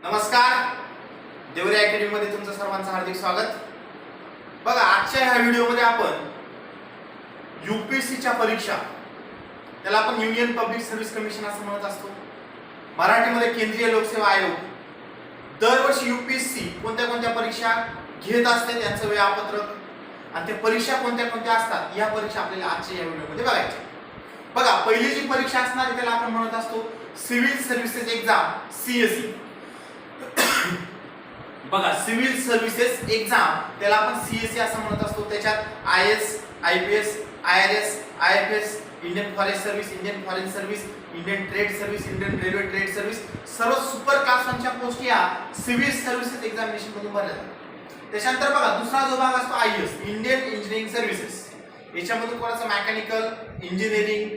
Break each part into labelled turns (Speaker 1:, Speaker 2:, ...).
Speaker 1: नमस्कार, देवरे अकॅडमी मध्ये तुमचं सर्वांचं हार्दिक स्वागत। बघा, आजच्या ह्या व्हिडिओमध्ये आपण यूपीएससीच्या परीक्षा, त्याला आपण युनियन पब्लिक सर्व्हिस कमिशन असं म्हणत असतो, मराठीमध्ये केंद्रीय लोकसेवा आयोग, दरवर्षी यूपीएससी कोणत्या कोणत्या परीक्षा घेत असते त्यांचं वेळापत्रक आणि त्या परीक्षा कोणत्या कोणत्या असतात या परीक्षा आपल्याला आजच्या या व्हिडिओमध्ये बघायच्या। बघा, पहिली जी परीक्षा असणार आहे त्याला आपण म्हणत असतो सिव्हिल सर्व्हिसेस एक्झाम, सीएसई। बघा, सिव्हिल सर्व्हिसेस एक्झाम त्याला आपण सीएसई असं म्हणत असतो। त्याच्यात IS, IPS, IRS, IFS, Indian forest service, Indian foreign service, Indian trade service, Indian railway trade service, सर्व सुपर क्लास 1च्या पोस्ट या सिव्हिल सर्व्हिसेस एक्झामिनेशन मधून भरल्या जातात। त्याच्यानंतर बघा, दुसरा जो भाग असतो आयएस, इंडियन इंजिनिअरिंग सर्व्हिसेस, याच्यामधून कोणाचं मेकॅनिकल इंजिनिअरिंग,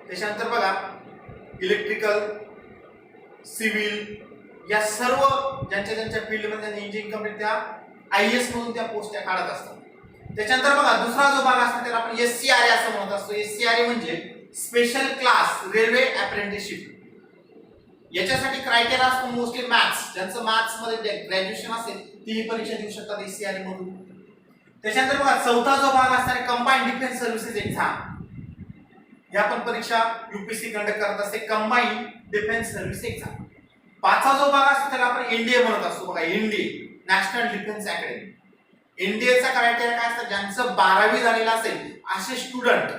Speaker 1: त्याच्यानंतर बघा इलेक्ट्रिकल, सिव्हिल, या सर्व ज्यांच्या ज्यांच्या फील्ड मध्ये इंजिनिअरिंग कंप्लीट त्या आयएस मधून त्या पोस्ट त्या काढत असतात। त्याच्यानंतर बघा, दुसरा जो भाग असतो त्याला आपण एससीआरए असं म्हणत असतो। एससीआरए म्हणजे स्पेशल क्लास रेल्वे अप्रेंटिसशिप। याच्यासाठी क्रायटेरिया असतो मोस्टली मॅथ्स, ज्यांचं मॅथ्स मध्ये ग्रॅज्युएशन असेल ती ही परीक्षा देऊ शकतात एससीआरए मधून। त्याच्यानंतर बघा, चौथा जो भाग असणार कंबाइंड डिफेन्स सर्व्हिसेस एक्झाम, या पण परीक्षा यूपीएससी कंडक्ट करत असते, कंबाइंड डिफेन्स सर्व्हिस एक्झाम। पाचवा जो भाग असतो त्याला आपण एनडीए म्हणत असतो। बघा, एनडीए नॅशनल डिफेन्स अकॅडमी, एनडीएचा क्रायटेरिया काय असतं, ज्यांचं 12वी झालेलं असेल असे स्टुडंट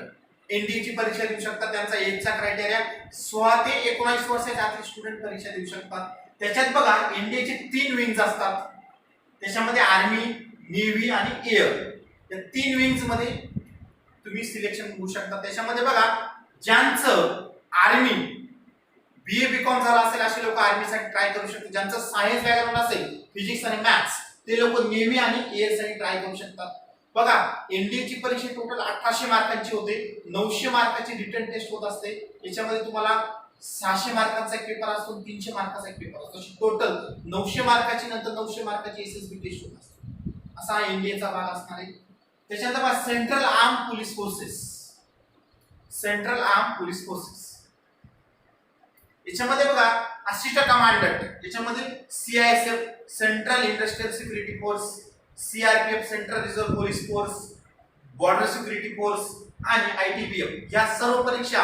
Speaker 1: एनडीए ची परीक्षा देऊ शकतात। त्यांचा एजचा क्रायटेरिया 16 ते 19 वर्षाच्या आतले स्टुडंट परीक्षा देऊ शकतात। त्याच्यात बघा, एनडीएचे 3 विंग्स असतात, त्याच्यामध्ये आर्मी, नेव्ही आणि एअर, या 3 विंग्स मध्ये तुम्ही सिलेक्शन होऊ शकता। त्याच्यामध्ये बघा, ज्यांचं आर्मी बीए बीकॉम झाला असेल असे लोक आर्मीसाठी ट्राय करू शकतात। ज्यांचं सायन्स बॅकग्राऊंड असेल, फिजिक्स आणि मॅथ्स, ते लोक नेव्ही आणि एअर साठी ट्राय करू शकतात। बघा, एनडीए ची परीक्षा टोटल 1800 मार्कांची होते, 900 मार्काची रिटन टेस्ट होत असते। याच्यामध्ये तुम्हाला 600 मार्कांचा एक पेपर असतो, 300 मार्काचा एक पेपर असतो, अशी टोटल 900 मार्काची नंतर 900 मार्काची एसएसबी टेस्ट होत असते। असा हा एनडीएचा भाग असणार आहे। त्याच्यानंतर बघा, central arm police forces, central arm police forces, याच्यामध्ये बघा असिस्टंट कमांडंट, याच्यामध्ये CISF central industrial security force, CRPF central reserve police force, border security force आणि आयटीबीएफ या सर्व परीक्षा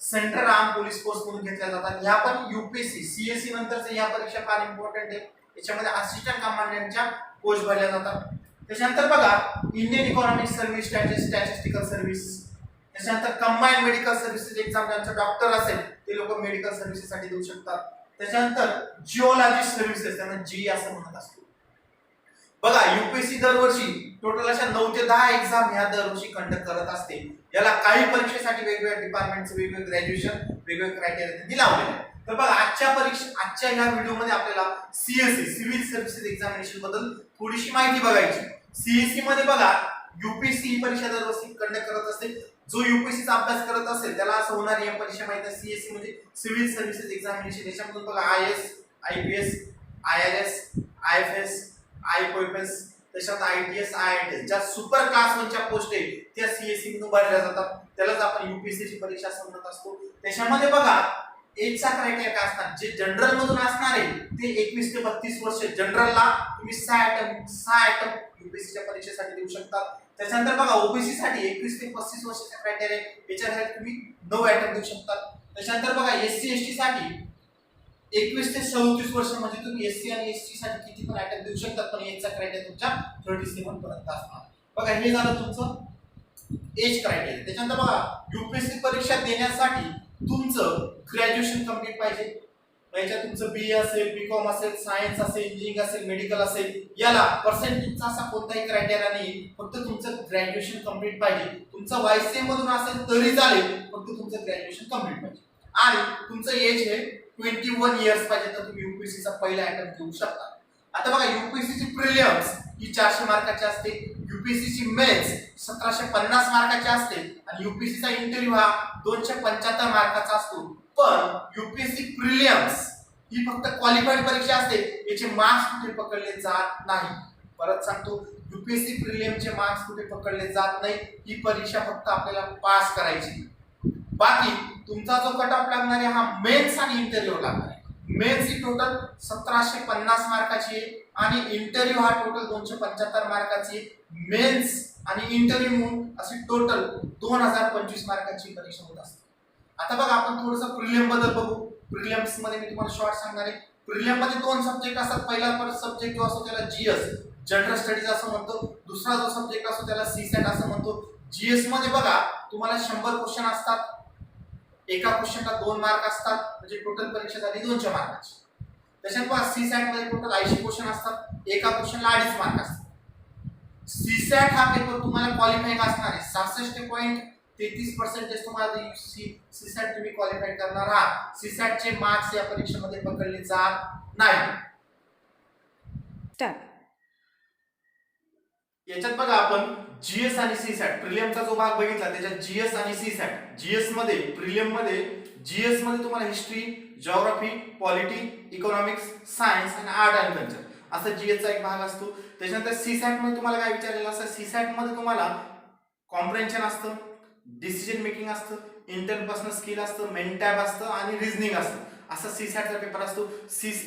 Speaker 1: सेंट्रल आर्म पोलीस फोर्स म्हणून घेतल्या जातात। ह्या पण यूपीएससी सीएसई नंतरच्या ह्या परीक्षा फार इम्पॉर्टंट आहे। याच्यामध्ये असिस्टंट कमांडंटच्या पोस्ट भरल्या जातात। त्याच्यानंतर बघा, Indian economic service, statistical service, त्याच्यानंतर कंबाइंड मेडिकल सर्व्हिसेस एक्झाम, ज्यांचं डॉक्टर असेल ते लोक मेडिकल सर्व्हिसेस साठी देऊ शकतात। त्याच्यानंतर जिओलॉजी सर्व्हिसेस, त्यांना जी असं म्हणत असतो। बघा, यूपीएससी दरवर्षी टोटल अशा 9 ते 10 एक्झाम ह्या दरवर्षी कंडक्ट करत असते। याला काही परीक्षेसाठी वेगवेगळ्या डिपार्टमेंटचे वेगवेगळे ग्रॅज्युएशन, वेगवेगळे क्रायटेरिया त्यांनी लावलेले आहेत। तर बघा, आजच्या ह्या व्हिडिओमध्ये आपल्याला सीएसई सिव्हिल सर्व्हिसेस एक्झामिनेशन बद्दल थोडीशी माहिती बघायची। सीएसई मध्ये बघा, यूपीएससी ही परीक्षा दरवर्षी कंडक्ट करत असते। जो यूपीएससीचा अभ्यास करत असेल त्याला असं होणारी या परीक्षा माहिती आहे। सीएसई म्हणजे सिव्हिल सर्व्हिसेस एक्झामिनेशन, याच्यामधून बघा IS, IPS, IRS, IFS, IPS, त्याच्यात आयटीएस, आयआयटीएस, ज्या सुपर क्लास 1च्या पोस्ट आहे त्या सीएसई मधून भरल्या जातात। त्यालाच आपण यूपीएससी ची परीक्षा असं म्हणत असतो। त्याच्यामध्ये बघा, एजचा क्रायटेरिया काय असतात, जे जनरल मधून असणार आहे ते 21 ते 32 वर्ष, जनरलला तुम्ही 6 अटेम्प्ट यूपीएससीच्या परीक्षेसाठी देऊ शकतात। त्याच्यानंतर बघा, ओबीसी साठी 21 ते 35 वर्षाचा क्रायटेरिया, याच्यासाठी तुम्ही 9 अटेम्प्ट देऊ शकतात। त्याच्यानंतर बघा, एससी एसटी साठी 21 ते 34 वर्ष, म्हणजे तुम्ही एससी आणि एसटी साठी किती पण अटेम्प्ट देऊ शकतात, पण एजचा क्रायटेरिया तुमच्या 37 पर्यंत असणार। बघा, हे झालं तुमचं एज क्रायटेरिया। त्याच्यानंतर बघा, यूपीएससी परीक्षा देण्यासाठी तुमचं ग्रॅज्युएशन कंप्लीट पाहिजे। याच्यात तुमचं बीए असेल, बीकॉम असेल, सायन्स असेल, इंजिनिअरिंग असेल, मेडिकल असेल, याला पर्सेंटेजचा असा कोणताही क्रायटेरिया नाही, फक्त तुमचं ग्रॅज्युएशन कंप्लीट पाहिजे। तुमचं वायसीए मधून असेल तरी चालेल, फक्त तुमचं ग्रॅज्युएशन कंप्लीट पाहिजे आणि तुमचं एज हे 21 इयर्स पाहिजे, तर तुम्ही यूपीएससीचा पहिला अटेम्प्ट देऊ शकता। आता बघा, यूपीएससी ची प्रिलिम्स ही 400 मार्काची असते, यूपीएससी ची मेन्स 1750 मार्काची असते आणि यूपीएससीचा इंटरव्ह्यू हा 275 मार्काचा असतो। पण यूपीएससी प्रिलिम्स ही फक्त क्वालिफाईड परीक्षा असते, याचे मार्क्स कुठे पकडले जात नाही। परत सांगतो, यूपीएससी प्रिलिम्सचे मार्क्स कुठे पकडले जात नाही, ही परीक्षा फक्त आपल्याला पास करायची। बाकी तुमचा जो कट ऑफ लागणार आहे हा मेन्स आणि इंटरव्ह्यू लागणार आहे। मेन्स ही टोटल 1750 मार्काची आहे आणि इंटरव्ह्यू हा टोटल 275 मार्काची आहे. मेन्स आणि इंटरव्ह्यू म्हणून अशी टोटल 2025 मार्काची परीक्षा होत असते. आता बघा आपण थोडंसं प्रिलिम बद्दल बघू. प्रिलिम्स मध्ये मी तुम्हाला शॉर्ट सांगणार आहे. प्रिलिम मध्ये दोन सब्जेक्ट असतात. पहिला सब्जेक्ट जो असतो त्याला जीएस जनरल स्टडीज असं म्हणतो. दुसरा जो सब्जेक्ट असतो त्याला सीसॅट असं म्हणतो. जीएस मध्ये बघा तुम्हाला 100 क्वेश्चन असतात. एका क्वेश्चनला 2 मार्क असतात, म्हणजे टोटल परीक्षा झाली 200 मार्काची. त्याच्यात बघा सीसॅट मध्ये टोटल 80 क्वेश्चन असतात. एका क्वेश्चनला 2.5 मार्क असतात. सीसॅट हा पेपर तुम्हाला क्वालिफाईंग असणार आहे. 66.33% तुम्हाला सीसॅट तुम्ही क्वालिफाय करणार आहात. सीसॅट चे मार्क्स या परीक्षेमध्ये पकडले जात नाही. याच्यात बघा आपण जीएस आणि सीसॅट प्रिलियमचा जो भाग बघितला त्याच्यात जीएस आणि सीसॅट. जीएस मध्ये प्रिलियम मध्ये जीएस मध्ये तुम्हाला history, geography, polity, economics, science आणि आर्ट अँड कल्चर असा जीएस चा एक भाग असतो. त्याच्यानंतर सीसॅट मध्ये तुम्हाला काय विचारलेलं असतं, सीसॅट मध्ये तुम्हाला कॉम्प्रेन्शन असतं, डिसिजन मेकिंग असतं, इंटरपर्सनल स्किल असतं, मेंटॅब असतं आणि रिझनिंग असतं. असा सीसॅटचा पेपर असतो.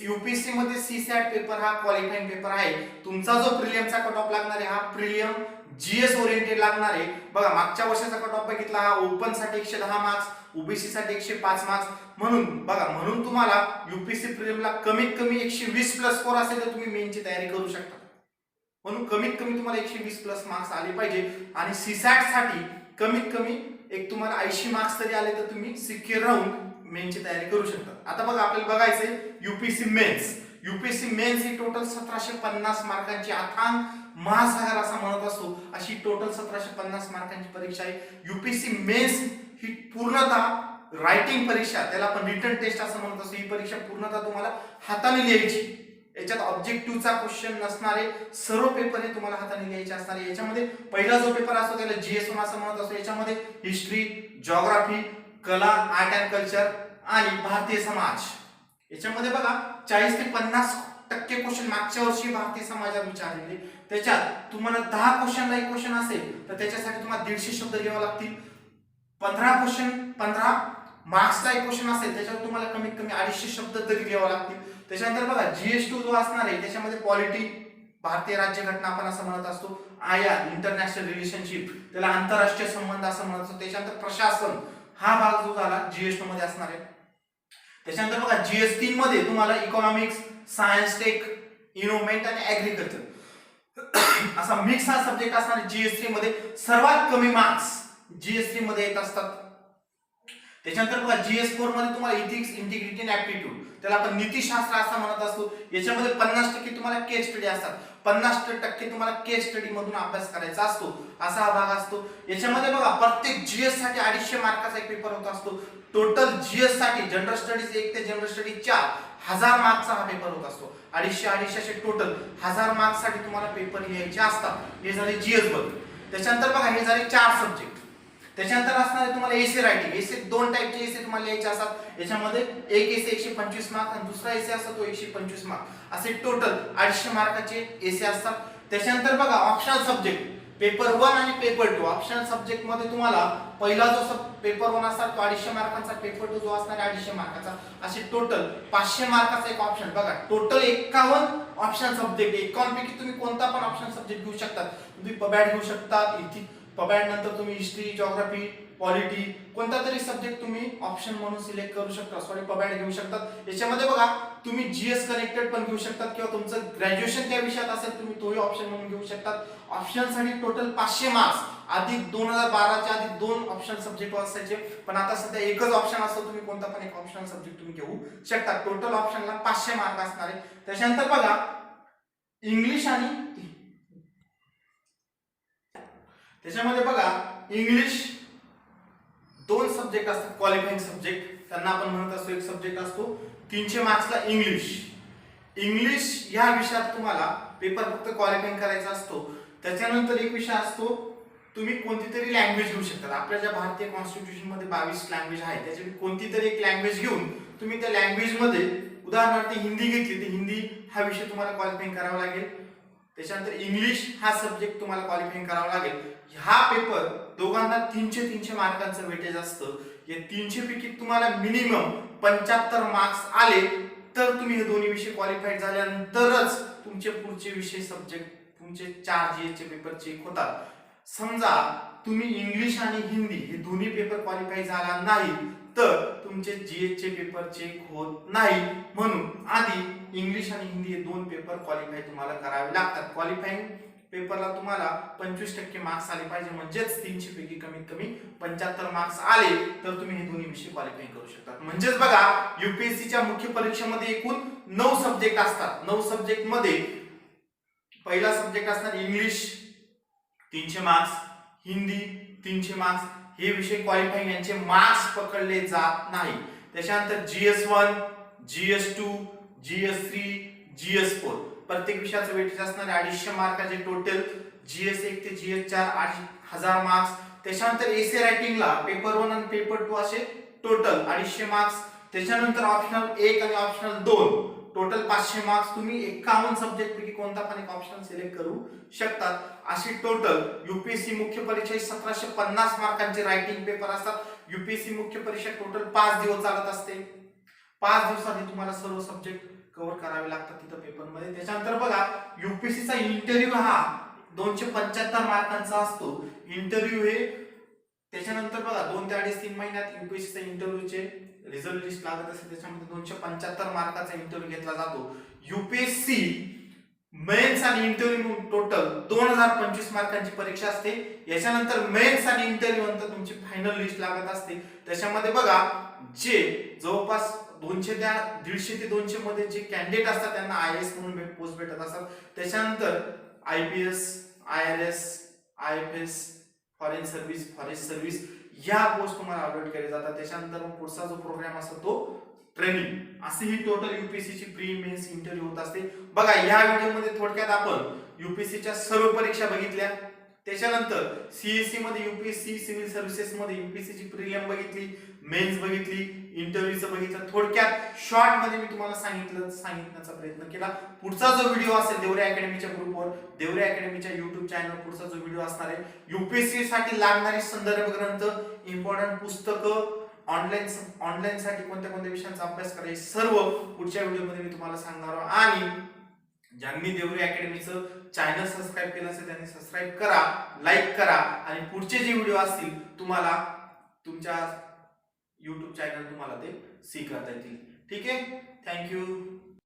Speaker 1: यूपीएससी मध्ये सीसॅट पेपर हा क्वालिफाईंग पेपर आहे. तुमचा जो प्रिलियमचा कट ऑफ लागणार आहे हा प्रिलियम जीएस ओरिएंटेड लागणार आहे. बघा मागच्या वर्षाचा कट ऑफ बघितला हा ओपन साठी 110 मार्क्स, ओबीसी साठी 105 मार्क्स. म्हणून तुम्हाला यूपीएससी प्रिलिमला कमीत कमी 120 प्लस स्कोर असेल तर तुम्ही मेनची तयारी करू शकता. म्हणून कमीत कमी तुम्हाला 120 प्लस मार्क्स आले पाहिजे आणि सीसॅट साठी कमीत कमी एक तुम्हाला 80 मार्क्स तरी आले तर तुम्ही सिक्युअर राहून मेनची तयारी करू शकता. आता बघा आपल्याला बघायचंय यूपीएससी मेन्स. यूपीएससी मेन्स ही टोटल 1750 मार्कांची अथांग महासागर असा म्हणत असतो अशी टोटल 1750 मार्कांची परीक्षा आहे. यूपीएससी मेन्स ही पूर्णतः रायटिंग परीक्षा, त्याला आपण रिटन टेस्ट असं म्हणत असतो. ही परीक्षा पूर्णतः तुम्हाला हाताने लिहायची. याच्यात ऑब्जेक्टिव्हचा क्वेश्चन नसणारे सर्व पेपर हे तुम्हाला हाताने लिहायचे असणार आहे. याच्यामध्ये पहिला जो पेपर असतो त्याला जीएस असं म्हणत असतो. याच्यामध्ये हिस्ट्री, जिओग्राफी, कला, आर्ट अँड कल्चर आणि भारतीय समाज. याच्यामध्ये बघा 40 ते 50% क्वेश्चन मागच्या वर्षी भारतीय समाजात विचारलेले. त्याच्यात तुम्हाला 10 क्वेश्चनला एक क्वेश्चन असेल तर त्याच्यासाठी तुम्हाला 150 शब्द लिहावे लागतील. 15 मार्क्सला एक क्वेश्चन असेल त्याच्यावर तुम्हाला कमीत कमी 250 शब्द तरी लिहावे लागतील. त्याच्यानंतर बघा जीएस2 जो असणार आहे त्याच्यामध्ये पॉलिटी, भारतीय राज्यघटना आपण असं म्हणत असतो, आयार इंटरनॅशनल रिलेशनशिप, त्याला आंतरराष्ट्रीय संबंध असं म्हणत असतो. त्याच्यानंतर प्रशासन हा भाग जो झाला जीएस2 मध्ये असणार आहे. त्याच्यानंतर बघा जीएस3 मध्ये तुम्हाला इकॉनॉमिक्स, सायन्स, टेक, इनोव्हेट आणि ऍग्रीकल्चर असा मिक्स हा सब्जेक्ट असणार आहे. जीएस3 मध्ये सर्वात कमी मार्क्स जीएस3 मध्ये येत असतात. त्याच्यानंतर बघा जीएस4 मध्ये तुम्हाला इथिक्स, इंटिग्रिटी आणि ऍप्टिट्यूड, त्याला आपण नीतिशास्त्र असं म्हणत असतो. याच्यामध्ये 50% तुम्हाला केस स्टडी असतात. 50% तुम्हाला केस स्टडी मधून अभ्यास करायचा असतो. असा हा भाग असतो. याच्यामध्ये बघा प्रत्येक जीएस साठी 250 मार्काचा एक पेपर होत असतो. टोटल जीएस साठी जनरल स्टडीज 1 ते जनरल स्टडी 4 1000 मार्कचा हा पेपर होत असतो. 250 असे टोटल 1000 मार्क्स साठी तुम्हाला पेपर लिहायचे असतात. हे झाले जीएस बद्दल. त्याच्यानंतर बघा हे झाले 4 सब्जेक्ट. त्याच्यानंतर असणार आहे तुम्हाला एसे रायटिंग. एसे 2 टाइपचे एसे तुम्हाला लिहायचे असतात. याच्यामध्ये एक एसे 125 मार्क आणि दुसरा एसे असतो तो 125 मार्क, असे टोटल 250 मार्काचे एसे असतात. त्याच्यानंतर बघा ऑप्शनल सब्जेक्ट पेपर 1 आणि पेपर 2. ऑप्शनल सब्जेक्ट मध्ये तुम्हाला पहिला जो पेपर 1 असतात तो 250 मार्कांचा, पेपर 2 जो असणार आहे 250 मार्काचा, असे टोटल 500 मार्काचा एक ऑप्शन. बघा टोटल 51 ऑप्शनल सब्जेक्ट. 51 पैकी तुम्ही कोणता पण ऑप्शनल सब्जेक्ट घेऊ शकता. तुम्ही पबॅड घेऊ शकता, पबॅड नंतर तुम्ही हिस्ट्री, जिओग्राफी, पॉलिटी कोणता तरी सब्जेक्ट तुम्ही ऑप्शन म्हणून सिलेक्ट करू शकता. पबॅड घेऊ शकतात. याच्यामध्ये बघा तुम्ही जीएस कनेक्टेड पण घेऊ शकतात किंवा तुमचं ग्रॅज्युएशन त्या विषयात असेल तुम्ही तोही ऑप्शन म्हणून घेऊ शकतात. ऑप्शनल साठी टोटल 500 मार्क्स. आधी 2012 च्या आधी 2 ऑप्शनल सब्जेक्ट असायचे, पण आता सध्या एकच ऑप्शन असतो. तुम्ही कोणता पण एक ऑप्शनल सब्जेक्ट तुम्ही घेऊ शकता. टोटल ऑप्शनला 500 मार्क असणार आहे. त्याच्यानंतर बघा इंग्लिश आणि त्याच्यामध्ये बघा इंग्लिश 2 सब्जेक्ट असतात क्वालिफाईंग सब्जेक्ट. त्यांना आपण म्हणत असतो एक सब्जेक्ट असतो 300 मार्क्सला इंग्लिश. इंग्लिश या विषयात तुम्हाला पेपर फक्त क्वालिफाईंग करायचा असतो. त्याच्यानंतर एक विषय असतो तुम्ही कोणती तरी लँग्वेज घेऊ शकता. आपल्या ज्या भारतीय कॉन्स्टिट्यूशन मध्ये 22 लँग्वेज आहे त्याची कोणती तरी एक लँग्वेज घेऊन तुम्ही त्या लँग्वेज मध्ये उदाहरणार्थ हिंदी घेतली तर हिंदी हा विषय तुम्हाला क्वालिफाईंग करावा लागेल. त्याच्यानंतर इंग्लिश हा सब्जेक्ट तुम्हाला क्वालिफाईंग करावा लागेल. हा पेपर दोघांना 300 मार्कांचं वेटेज असतं. या 300 पैकी तुम्हाला मिनिमम 75 मार्क्स आले तर तुम्ही हे दोन्ही विषय क्वालिफाईड झाल्यानंतरच तुमचे पुढचे विषय सब्जेक्ट तुमचे 4 जीएस चे पेपर चेक होतात. समजा तुम्ही इंग्लिश आणि हिंदी हे दोन्ही पेपर क्वालिफाय झाला नाही तर तुमचे जीएस चे पेपर चेक होत नाही. म्हणून आधी इंग्लिश आणि हिंदी हे दोन पेपर क्वालिफाय तुम्हाला करावे लागतात. क्वालिफाईंग पेपरला तुम्हाला 25% मार्क्स आले पाहिजे, म्हणजेच 300 पैकी कमीत कमी 75 मार्क्स आले तर तुम्ही हे दोन्ही विषय क्वालिफाय करू शकता. म्हणजेच बघा, यूपीएससीच्या मुख्य परीक्षेमध्ये एकूण 9 सब्जेक्ट असतात. 9 सब्जेक्ट मध्ये पहिला सब्जेक्ट असणार इंग्लिश 300 मार्क्स, हिंदी 300 मार्क्स. हे विषय क्वालिफाईंग यांचे मार्क्स पकडले जात नाही. त्याच्यानंतर GS1, GS2, GS3, GS4 प्रत्येक विषयाचं वेटेज असणार 250 मार्काचे टोटल. GS1 ते GS4 1000 मार्क्स. त्याच्यानंतर एसे रायटिंगला पेपर 1 आणि पेपर 2 असे टोटल 250 मार्क्स. त्याच्यानंतर ऑप्शनल 1 आणि ऑप्शनल 2 टोटल 500 मार्क्स. तुम्ही 51 सब्जेक्ट पैकी कोणता पण एक ऑप्शन सिलेक्ट करू शकतात. अशी टोटल यूपीएससी मुख्य परीक्षा 1750 मार्कांचे रायटिंग पेपर असतात. यूपीएससी मुख्य परीक्षा टोटल 5 दिवस चालत असते. 5 दिवसांनी तुम्हाला सर्व सब्जेक्ट कव्हर करावे लागतात तिथं पेपर मध्ये. त्याच्यानंतर बघा, यूपीएससीचा इंटरव्ह्यू हा 275 मार्कांचा असतो. इंटरव्ह्यू हे त्याच्यानंतर बघा 2 ते 3 महिन्यात यूपीएससीचा इंटरव्ह्यूचे रिझल्ट लिस्ट लागत असते. त्याच्यामध्ये 275 मार्काचा इंटरव्ह्यू घेतला जातो. यूपीएससी मेन्स आणि इंटरव्ह्यू टोटल 2025 मार्कांची परीक्षा असते. याच्यानंतर मेन्स आणि इंटरव्ह्यू नंतर तुमची फायनल लिस्ट लागत असते. त्याच्यामध्ये बघा, जे जवळपास 200 ते 150 ते 200 मध्ये जे कॅन्डिडेट असतात त्यांना आयएएस म्हणून पोस्ट भेटत असतात. त्याच्यानंतर IPS, IRS, IFS, foreign service, forest service या पोस्ट तुम्हाला अपडेट केले जातात. त्याच्यानंतर पुढचा जो प्रोग्राम असतो तो ट्रेनिंग. अशी ही टोटल यूपीएससी ची प्री मेन्स इंटरव्ह्यू होत असते. बघा, या व्हिडिओमध्ये थोडक्यात आपण यूपीएससीच्या सर्व परीक्षा बघितल्या. त्याच्यानंतर सीएससी मध्ये यूपीएससी सिव्हिल सर्व्हिसेस मध्ये यूपीएससी ची प्रीलिम बघितली, मेन्स बघितली, इंटरव्ह्यूचं बघितलं. थोडक्यात शॉर्ट मध्ये मी तुम्हाला सांगण्याचा प्रयत्न केला. पुढचा जो व्हिडिओ असेल देवरे अकॅडमीच्या ग्रुपवर, देवरे अकॅडमीच्या युट्यूब चॅनल पुढचा जो व्हिडिओ असणार आहे यूपीएससी साठी लागणारी संदर्भ ग्रंथ, इम्पॉर्टंट पुस्तकं, ऑनलाईन साठी कोणत्या कोणत्या विषयांचा अभ्यास करायचा सर्व पुढच्या व्हिडिओमध्ये मी तुम्हाला सांगणार आहे. आणि ज्यांनी देवरे अकॅडमीचं चॅनल सबस्क्राईब केलं असेल त्यांनी सबस्क्राईब करा, लाईक करा आणि पुढचे जे व्हिडिओ असतील तुम्हाला तुमच्या YouTube चॅनल तुम्हाला ते सी करता येतील. ठीक आहे, थँक्यू.